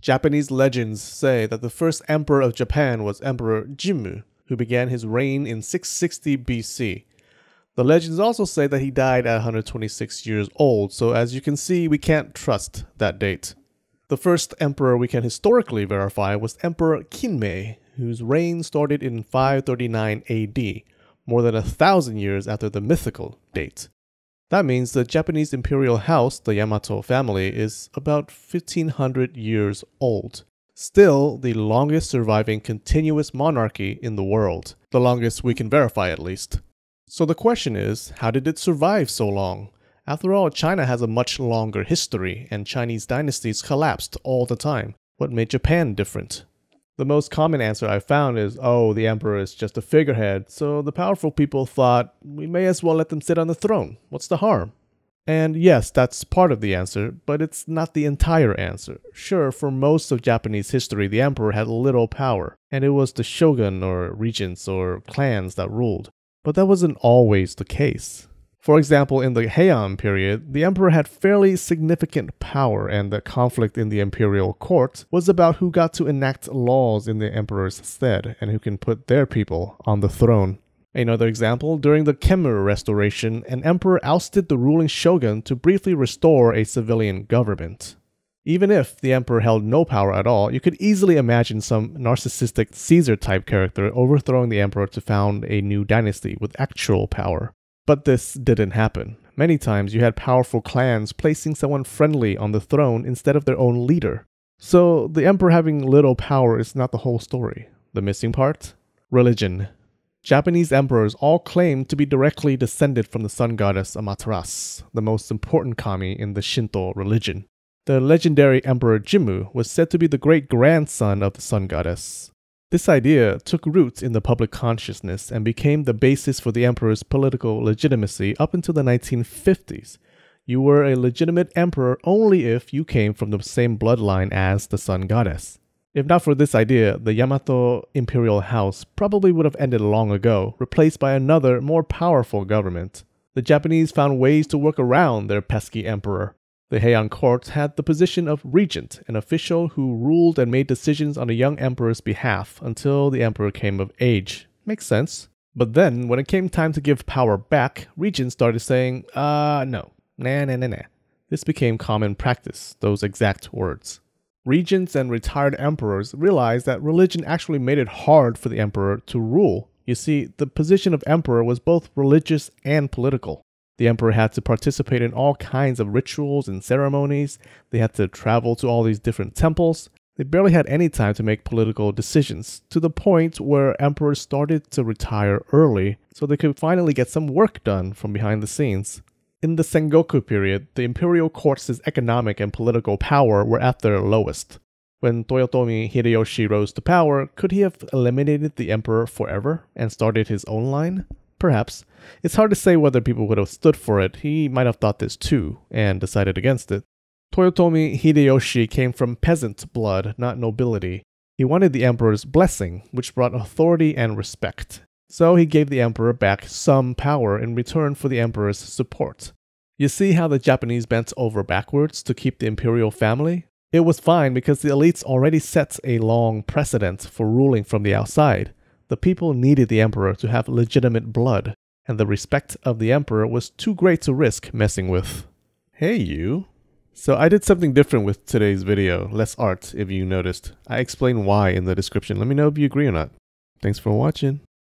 Japanese legends say that the first emperor of Japan was Emperor Jimmu, who began his reign in 660 BC. The legends also say that he died at 126 years old, so as you can see, we can't trust that date. The first emperor we can historically verify was Emperor Kinmei, whose reign started in 539 AD, more than 1,000 years after the mythical date. That means the Japanese imperial house, the Yamato family, is about 1,500 years old. Still, the longest surviving continuous monarchy in the world. The longest we can verify, at least. So the question is, how did it survive so long? After all, China has a much longer history, and Chinese dynasties collapsed all the time. What made Japan different? The most common answer I found is, oh, the emperor is just a figurehead, so the powerful people thought, we may as well let them sit on the throne. What's the harm? And yes, that's part of the answer, but it's not the entire answer. Sure, for most of Japanese history, the emperor had little power, and it was the shogun or regents or clans that ruled. But that wasn't always the case. For example, in the Heian period, the emperor had fairly significant power, and the conflict in the imperial court was about who got to enact laws in the emperor's stead and who can put their people on the throne. Another example, during the Kemmu restoration, an emperor ousted the ruling shogun to briefly restore a civilian government. Even if the emperor held no power at all, you could easily imagine some narcissistic Caesar-type character overthrowing the emperor to found a new dynasty with actual power. But this didn't happen. Many times you had powerful clans placing someone friendly on the throne instead of their own leader. So the emperor having little power is not the whole story. The missing part? Religion. Japanese emperors all claimed to be directly descended from the sun goddess Amaterasu, the most important kami in the Shinto religion. The legendary Emperor Jimmu was said to be the great-grandson of the sun goddess. This idea took root in the public consciousness and became the basis for the emperor's political legitimacy up until the 1950s. You were a legitimate emperor only if you came from the same bloodline as the sun goddess. If not for this idea, the Yamato imperial house probably would have ended long ago, replaced by another, more powerful government. The Japanese found ways to work around their pesky emperor. The Heian court had the position of regent, an official who ruled and made decisions on the young emperor's behalf until the emperor came of age. Makes sense. But then, when it came time to give power back, regents started saying, no. Nah. This became common practice, those exact words. Regents and retired emperors realized that religion actually made it hard for the emperor to rule. You see, the position of emperor was both religious and political. The emperor had to participate in all kinds of rituals and ceremonies. They had to travel to all these different temples. They barely had any time to make political decisions, to the point where emperors started to retire early so they could finally get some work done from behind the scenes. In the Sengoku period, the imperial court's economic and political power were at their lowest. When Toyotomi Hideyoshi rose to power, could he have eliminated the emperor forever and started his own line? Perhaps. It's hard to say whether people would have stood for it. He might have thought this too, and decided against it. Toyotomi Hideyoshi came from peasant blood, not nobility. He wanted the emperor's blessing, which brought authority and respect. So he gave the emperor back some power in return for the emperor's support. You see how the Japanese bent over backwards to keep the imperial family? It was fine because the elites already set a long precedent for ruling from the outside. The people needed the emperor to have legitimate blood, and the respect of the emperor was too great to risk messing with. Hey you! So I did something different with today's video, less art if you noticed. I explain why in the description. Let me know if you agree or not. Thanks for watching.